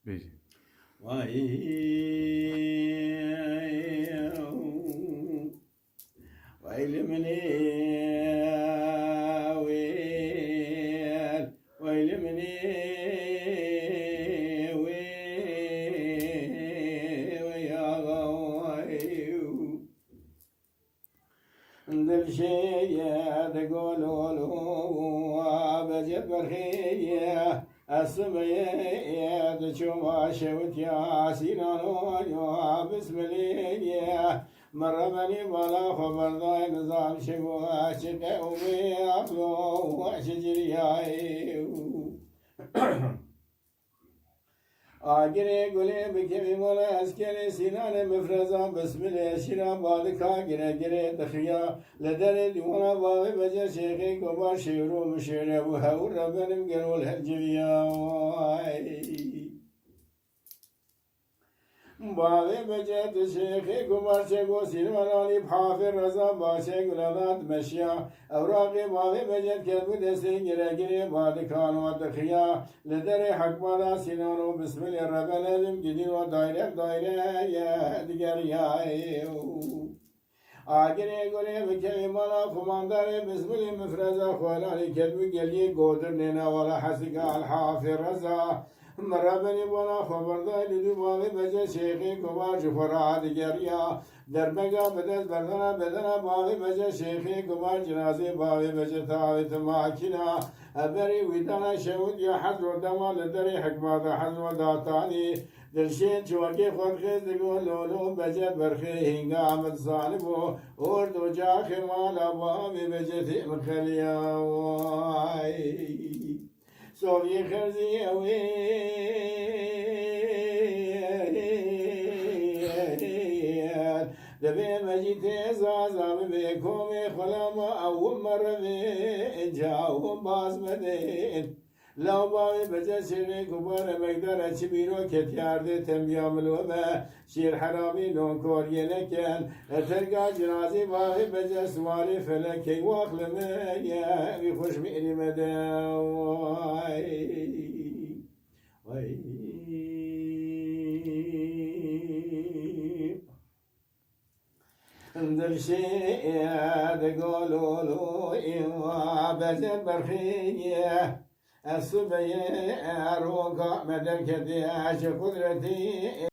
بگی وای ويل مني ويل مني ويا دل شيء تقولوا بجبر خيه السمية تشوما شوت يا سينانو يا بسم الله مرة بني بلا خبر ضاي نظام شبوها شقي ومي أخلو وشجري آگره گله بکمی مولا اسکر سینان مفرزا بسم الله شیرا بالکا گره گره دخیا لدر دیوانا باوی بجر شیخی کبار شیرو مشیره و هور ربنم گرول هرجویا باوی بجر شیخی کبار چگو سیرمانانی بحافر رزا باشه گلالات مشیا اوراقی باوی بجر کلبو دستی گره گره بالکان و دخیا لدر حکمانا سینانو بسم الله ربن ادم گدین و دایره دیگر آگره گله بکمی مالا کماندار بسم الله مفرزا خوالانی کلبو گلی گودر نینا والا حسیقا الحافر رزا مرابنی بنا خبردار لیدو باوی بجه شیخی کبار جفرا دیگریا دربگا بدست بدنا باوی بجه شیخی کبار جنازی باوی بجه تاویت ماکینا ابری ویدانا شهود یا حضر و دمال دری حکمات حضر و داتانی دلشین چوکی خود خیز دگو لولو بجه برخی هنگا آمد صالبو اردو جاخ مالا باوی بجه تیم خلیاوی سوی خرزی اوی دبی مجید زازم به کومی خلام او مرمه جاو باز مدین لو باوی بجه شیری کبار مقدار اچی بیرو کتیارده تنبیا ملومه شیر حرامی نونکور ینکن اترگا جنازی باوی بجه سواری فلکی واخلمه بی خوش میری مده وای در شید گلولو ایوا بجه برخیه الصبي أروق مدركتي عاش قدرتي